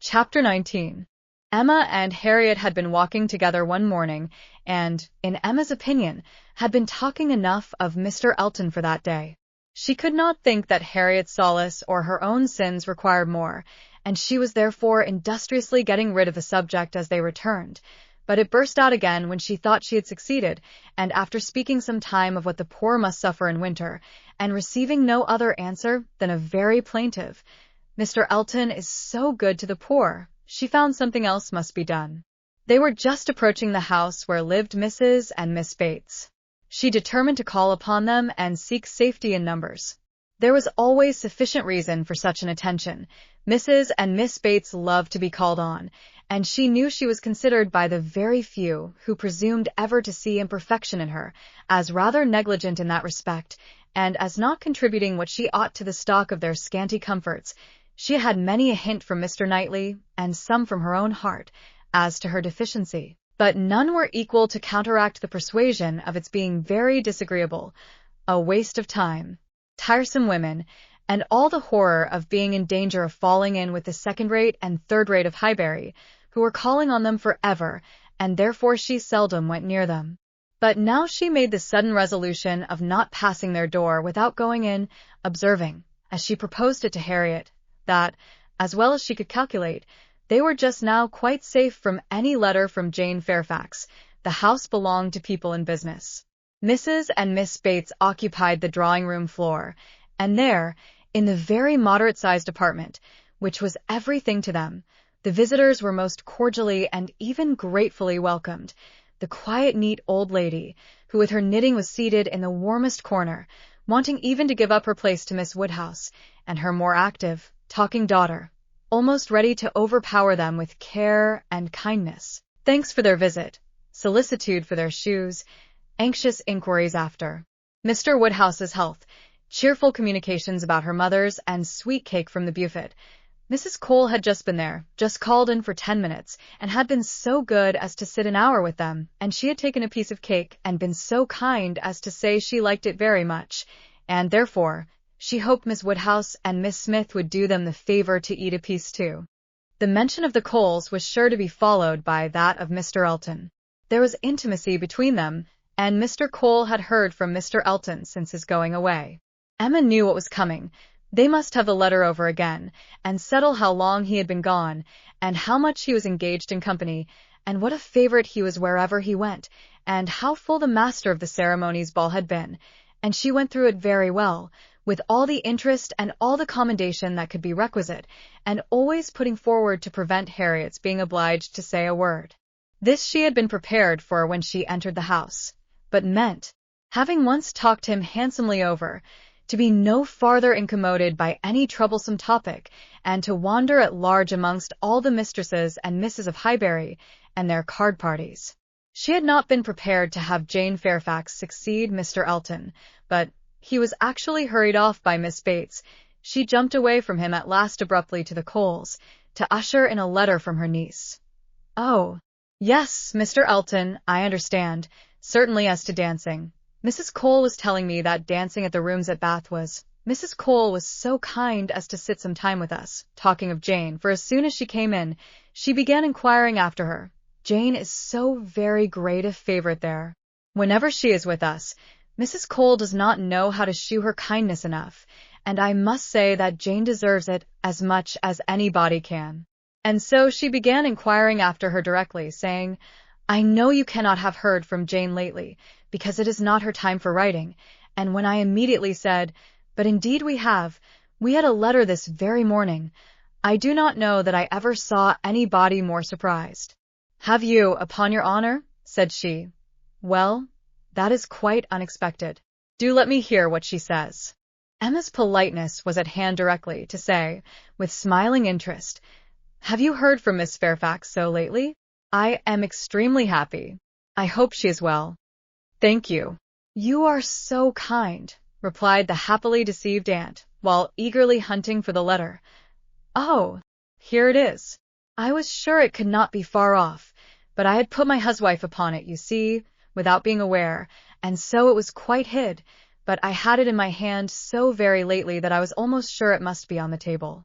Chapter 19. Emma and Harriet had been walking together one morning and, in Emma's opinion, had been talking enough of Mr. Elton for that day. She could not think that Harriet's solace or her own sins required more, and she was therefore industriously getting rid of the subject as they returned. But it burst out again when she thought she had succeeded, and after speaking some time of what the poor must suffer in winter, and receiving no other answer than a very plaintive, "Mr. Elton is so good to the poor," she found something else must be done. They were just approaching the house where lived Mrs. and Miss Bates. She determined to call upon them and seek safety in numbers. There was always sufficient reason for such an attention. Mrs. and Miss Bates loved to be called on, and she knew she was considered by the very few who presumed ever to see imperfection in her, as rather negligent in that respect, and as not contributing what she ought to the stock of their scanty comforts. She had many a hint from Mr. Knightley, and some from her own heart, as to her deficiency, but none were equal to counteract the persuasion of its being very disagreeable, a waste of time, tiresome women, and all the horror of being in danger of falling in with the second-rate and third-rate of Highbury, who were calling on them for ever, and therefore she seldom went near them. But now she made the sudden resolution of not passing their door without going in, observing, as she proposed it to Harriet, that, as well as she could calculate, they were just now quite safe from any letter from Jane Fairfax. The house belonged to people in business. Mrs. and Miss Bates occupied the drawing-room floor, and there, in the very moderate-sized apartment, which was everything to them, the visitors were most cordially and even gratefully welcomed. The quiet, neat old lady, who with her knitting was seated in the warmest corner, wanting even to give up her place to Miss Woodhouse, and her more active, talking daughter, almost ready to overpower them with care and kindness, thanks for their visit, solicitude for their shoes, anxious inquiries after Mr. Woodhouse's health, cheerful communications about her mother's, and sweet cake from the buffet. Mrs. Cole had just been there, just called in for 10 minutes, and had been so good as to sit an hour with them, and she had taken a piece of cake and been so kind as to say she liked it very much, and therefore she hoped Miss Woodhouse and Miss Smith would do them the favor to eat a piece too. The mention of the Coles was sure to be followed by that of Mr. Elton. There was intimacy between them, and Mr. Cole had heard from Mr. Elton since his going away. Emma knew what was coming. They must have the letter over again, and settle how long he had been gone, and how much he was engaged in company, and what a favorite he was wherever he went, and how full the master of the ceremonies ball had been, and she went through it very well, with all the interest and all the commendation that could be requisite, and always putting forward to prevent Harriet's being obliged to say a word. This she had been prepared for when she entered the house, but meant, having once talked him handsomely over, to be no farther incommoded by any troublesome topic, and to wander at large amongst all the mistresses and misses of Highbury, and their card parties. She had not been prepared to have Jane Fairfax succeed Mr. Elton, but he was actually hurried off by Miss Bates. She jumped away from him at last abruptly to the Coles, to usher in a letter from her niece. "Oh, yes, Mr. Elton, I understand, certainly as to dancing. Mrs. Cole was telling me that dancing at the rooms at Bath was— Mrs. Cole was so kind as to sit some time with us, talking of Jane, for as soon as she came in, she began inquiring after her. Jane is so very great a favorite there. Whenever she is with us, Mrs. Cole does not know how to shew her kindness enough, and I must say that Jane deserves it as much as anybody can." And so she began inquiring after her directly, saying, "I know you cannot have heard from Jane lately, because it is not her time for writing," and when I immediately said, "But indeed we have. We had a letter this very morning," I do not know that I ever saw anybody more surprised. "Have you, upon your honor?" said she. "Well, that is quite unexpected. Do let me hear what she says." Emma's politeness was at hand directly to say, with smiling interest, "Have you heard from Miss Fairfax so lately? I am extremely happy. I hope she is well." "Thank you. You are so kind," replied the happily deceived aunt, while eagerly hunting for the letter. "Oh, here it is. I was sure it could not be far off, but I had put my huswife upon it, you see, without being aware, and so it was quite hid, but I had it in my hand so very lately that I was almost sure it must be on the table."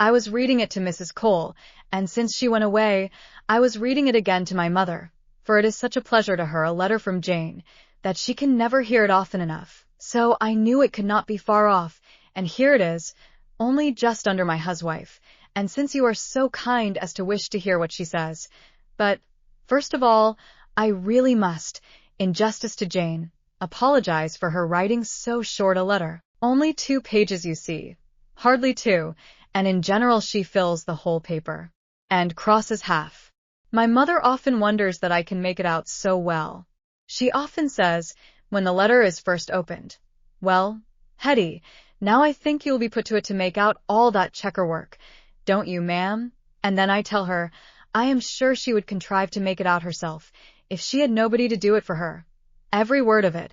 I was reading it to Mrs. Cole, and since she went away, I was reading it again to my mother, for it is such a pleasure to her, a letter from Jane, that she can never hear it often enough. So I knew it could not be far off, and here it is, only just under my huswife, and since you are so kind as to wish to hear what she says. But, first of all, I really must, in justice to Jane, apologize for her writing so short a letter. Only 2 pages, you see. Hardly 2, and in general she fills the whole paper. And crosses half. My mother often wonders that I can make it out so well. She often says, when the letter is first opened, "Well, Hetty, now I think you'll be put to it to make out all that checker work, don't you, ma'am?" And then I tell her, I am sure she would contrive to make it out herself, if she had nobody to do it for her. Every word of it.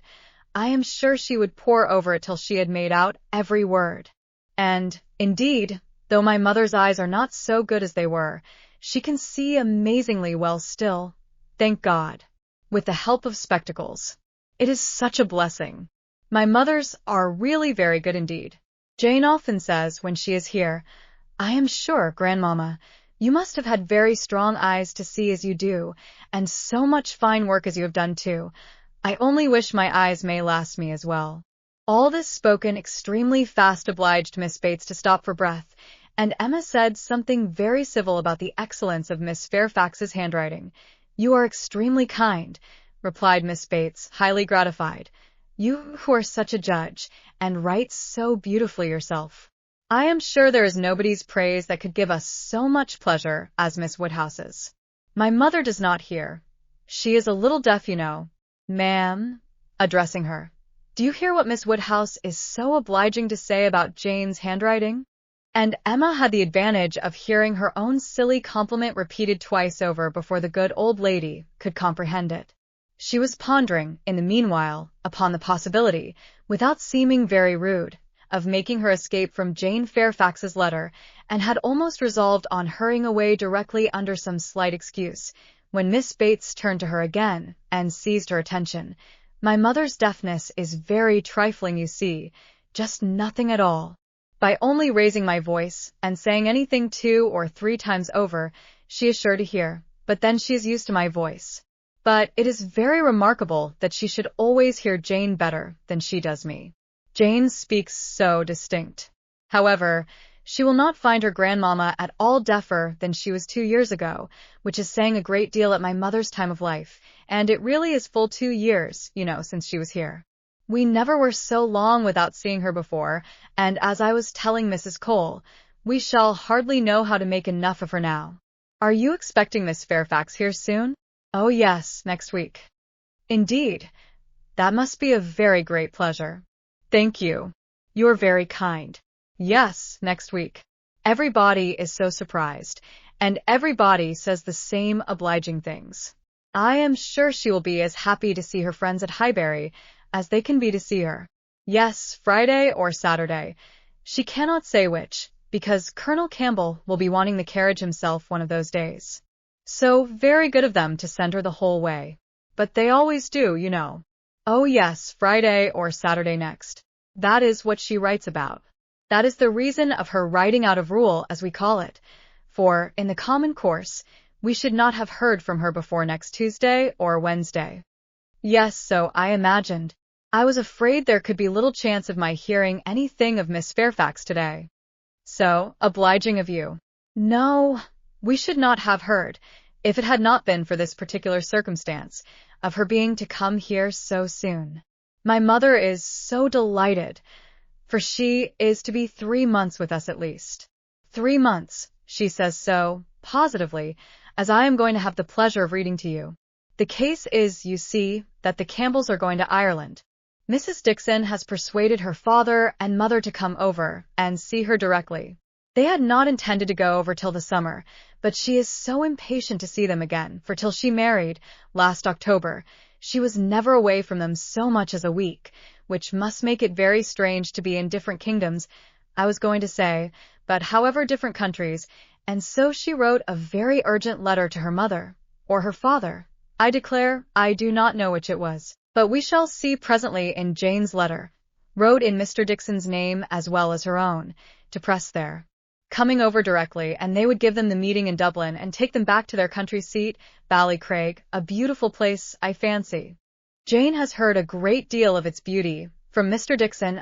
I am sure she would pore over it till she had made out every word. And, indeed, though my mother's eyes are not so good as they were, she can see amazingly well still, thank God, with the help of spectacles. It is such a blessing. My mother's are really very good indeed. Jane often says when she is here, "I am sure, Grandmamma, you must have had very strong eyes to see as you do, and so much fine work as you have done too. I only wish my eyes may last me as well." All this spoken extremely fast obliged Miss Bates to stop for breath, and Emma said something very civil about the excellence of Miss Fairfax's handwriting. "You are extremely kind," replied Miss Bates, highly gratified. "You who are such a judge, and write so beautifully yourself. I am sure there is nobody's praise that could give us so much pleasure as Miss Woodhouse's. My mother does not hear. She is a little deaf, you know. Ma'am," addressing her, "do you hear what Miss Woodhouse is so obliging to say about Jane's handwriting?" And Emma had the advantage of hearing her own silly compliment repeated twice over before the good old lady could comprehend it. She was pondering, in the meanwhile, upon the possibility, without seeming very rude, of making her escape from Jane Fairfax's letter, and had almost resolved on hurrying away directly under some slight excuse, when Miss Bates turned to her again and seized her attention. "My mother's deafness is very trifling, you see, just nothing at all. By only raising my voice and saying anything 2 or 3 times over, she is sure to hear, but then she is used to my voice. But it is very remarkable that she should always hear Jane better than she does me. Jane speaks so distinct. However, she will not find her grandmamma at all deafer than she was 2 years ago, which is saying a great deal at my mother's time of life, and it really is full 2 years, you know, since she was here. We never were so long without seeing her before, and as I was telling Mrs. Cole, we shall hardly know how to make enough of her now. Are you expecting Miss Fairfax here soon?" "Oh yes, next week." "Indeed, that must be a very great pleasure." "Thank you. You're very kind." "Yes, next week." Everybody is so surprised, and everybody says the same obliging things. I am sure she will be as happy to see her friends at Highbury as they can be to see her. Yes, Friday or Saturday. She cannot say which, because Colonel Campbell will be wanting the carriage himself one of those days. So very good of them to send her the whole way. But they always do, you know. Oh yes, Friday or Saturday next. That is what she writes about. That is the reason of her writing out of rule, as we call it. For, in the common course, we should not have heard from her before next Tuesday or Wednesday. Yes, so I imagined. I was afraid there could be little chance of my hearing anything of Miss Fairfax today. So obliging of you. No, we should not have heard, if it had not been for this particular circumstance, of her being to come here so soon. My mother is so delighted, for she is to be 3 months with us at least. 3 months, she says so, positively, as I am going to have the pleasure of reading to you. The case is, you see, that the Campbells are going to Ireland. Mrs. Dixon has persuaded her father and mother to come over and see her directly. They had not intended to go over till the summer, but she is so impatient to see them again, for till she married, last October, she was never away from them so much as a week, which must make it very strange to be in different kingdoms, I was going to say, but however different countries, and so she wrote a very urgent letter to her mother, or her father. I declare, I do not know which it was, but we shall see presently in Jane's letter, wrote in Mr. Dixon's name as well as her own, to press there. coming over directly, and they would give them the meeting in Dublin and take them back to their country seat, Ballycraig, a beautiful place, I fancy. Jane has heard a great deal of its beauty, from Mr. Dixon.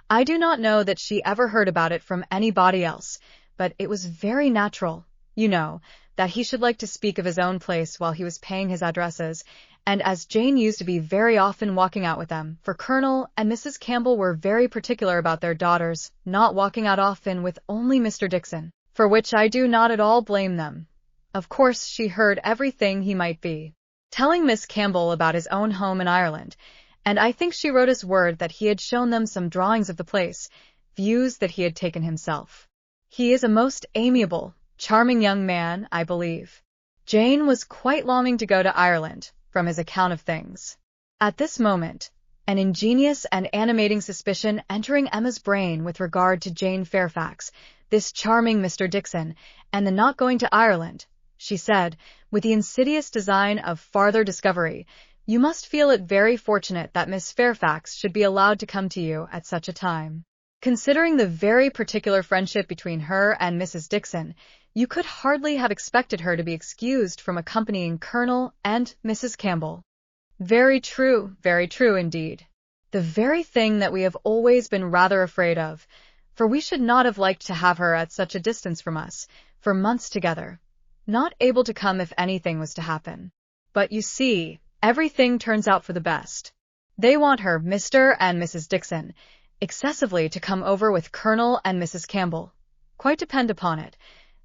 I do not know that she ever heard about it from anybody else, but it was very natural, that he should like to speak of his own place while he was paying his addresses, and as Jane used to be very often walking out with them, for Colonel and Mrs. Campbell were very particular about their daughters not walking out often with only Mr. Dixon, for which I do not at all blame them. Of course she heard everything he might be telling Miss Campbell about his own home in Ireland, and I think she wrote us word that he had shown them some drawings of the place, views that he had taken himself. He is a most amiable, charming young man, I believe. Jane was quite longing to go to Ireland, from his account of things. At this moment, an ingenious and animating suspicion entering Emma's brain with regard to Jane Fairfax, this charming Mr. Dixon, and the not going to Ireland, she said, with the insidious design of farther discovery, "You must feel it very fortunate that Miss Fairfax should be allowed to come to you at such a time. Considering the very particular friendship between her and Mrs. Dixon, you could hardly have expected her to be excused from accompanying Colonel and Mrs. Campbell." Very true indeed. The very thing that we have always been rather afraid of, for we should not have liked to have her at such a distance from us, for months together, not able to come if anything was to happen. But you see, everything turns out for the best. They want her, Mr. and Mrs. Dixon, excessively to come over with Colonel and Mrs. Campbell. Quite depend upon it.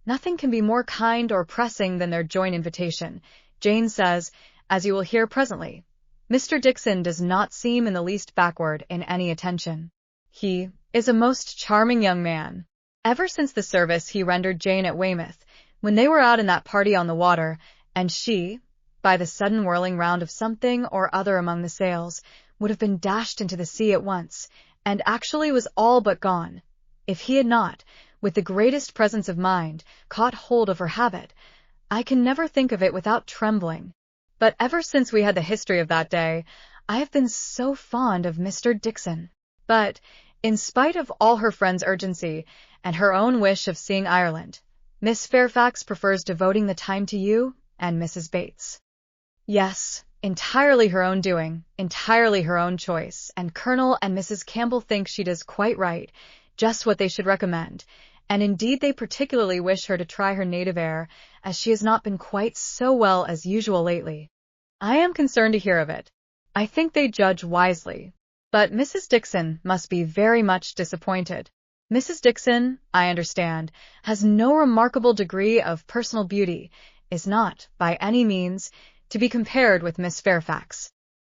Nothing can be more kind or pressing than their joint invitation. Jane says, as you will hear presently, Mr. Dixon does not seem in the least backward in any attention. He is a most charming young man. Ever since the service he rendered Jane at Weymouth, when they were out in that party on the water, and she, by the sudden whirling round of something or other among the sails, would have been dashed into the sea at once, and actually was all but gone, if he had not, with the greatest presence of mind, caught hold of her habit. I can never think of it without trembling. But ever since we had the history of that day, I have been so fond of Mr. Dixon. But, in spite of all her friend's urgency, and her own wish of seeing Ireland, Miss Fairfax prefers devoting the time to you and Mrs. Bates. Yes, entirely her own doing, entirely her own choice, and Colonel and Mrs. Campbell think she does quite right, just what they should recommend, and indeed they particularly wish her to try her native air, as she has not been quite so well as usual lately. I am concerned to hear of it. I think they judge wisely. But Mrs. Dixon must be very much disappointed. Mrs. Dixon, I understand, has no remarkable degree of personal beauty, is not, by any means, to be compared with Miss Fairfax.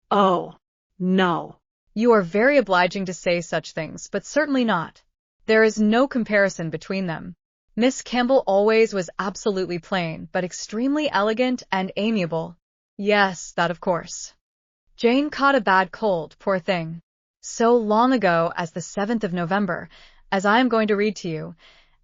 Oh, no. You are very obliging to say such things, but certainly not. There is no comparison between them. Miss Campbell always was absolutely plain, but extremely elegant and amiable. Yes, that of course. Jane caught a bad cold, poor thing. So long ago as the 7th of November, as I am going to read to you,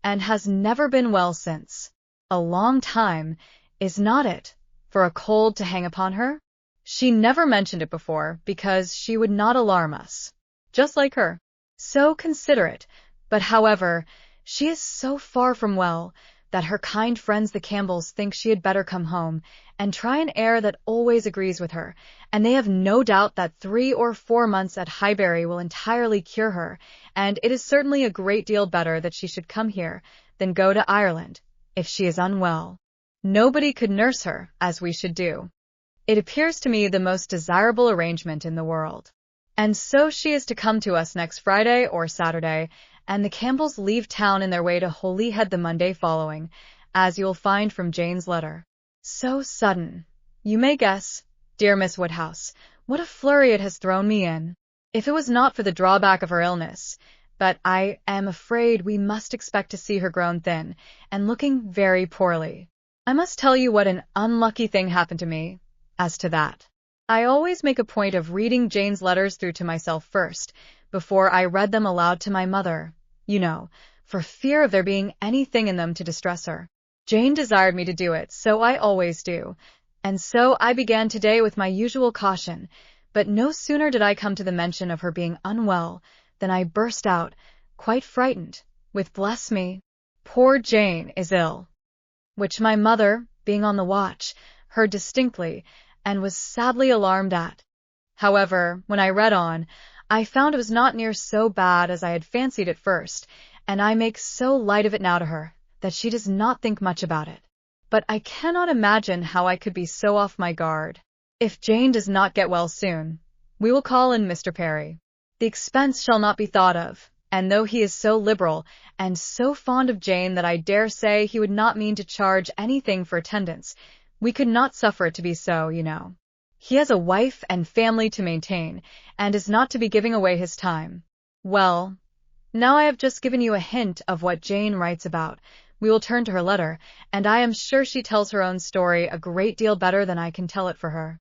and has never been well since. A long time, is not it, for a cold to hang upon her? She never mentioned it before, because she would not alarm us. Just like her. So considerate. But however, she is so far from well, that her kind friends the Campbells think she had better come home, and try an air that always agrees with her, and they have no doubt that 3 or 4 months at Highbury will entirely cure her, and it is certainly a great deal better that she should come here, than go to Ireland, if she is unwell. Nobody could nurse her, as we should do. It appears to me the most desirable arrangement in the world. And so she is to come to us next Friday or Saturday, and the Campbells leave town in their way to Holyhead the Monday following, as you'll find from Jane's letter. So sudden. You may guess, dear Miss Woodhouse, what a flurry it has thrown me in. If it was not for the drawback of her illness, but I am afraid we must expect to see her grown thin, and looking very poorly. I must tell you what an unlucky thing happened to me, as to that. I always make a point of reading Jane's letters through to myself first, before I read them aloud to my mother, for fear of there being anything in them to distress her. Jane desired me to do it, so I always do, and so I began today with my usual caution, but no sooner did I come to the mention of her being unwell, than I burst out, quite frightened, with "Bless me! Poor Jane is ill, which my mother, being on the watch, heard distinctly and was sadly alarmed at. However, when I read on, I found it was not near so bad as I had fancied at first, and I make so light of it now to her that she does not think much about it. But I cannot imagine how I could be so off my guard. If Jane does not get well soon, we will call in Mr. Perry. The expense shall not be thought of, and though he is so liberal and so fond of Jane that I dare say he would not mean to charge anything for attendance, we could not suffer it to be so, you know. He has a wife and family to maintain, and is not to be giving away his time. Well, now I have just given you a hint of what Jane writes about. We will turn to her letter, and I am sure she tells her own story a great deal better than I can tell it for her.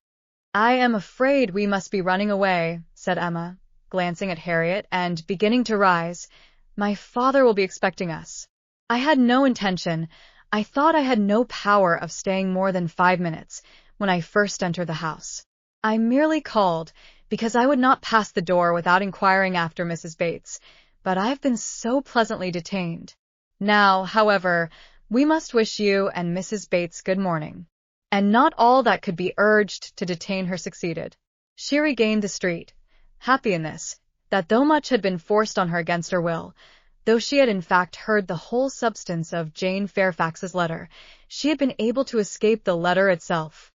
I am afraid we must be running away, said Emma, glancing at Harriet and beginning to rise. My father will be expecting us. I had no intention, I thought I had no power of staying more than 5 minutes when I first entered the house. I merely called because I would not pass the door without inquiring after Mrs. Bates, but I have been so pleasantly detained. Now, however, we must wish you and Mrs. Bates good morning. And not all that could be urged to detain her succeeded. She regained the street, happy in this, that though much had been forced on her against her will, though she had in fact heard the whole substance of Jane Fairfax's letter, she had been able to escape the letter itself.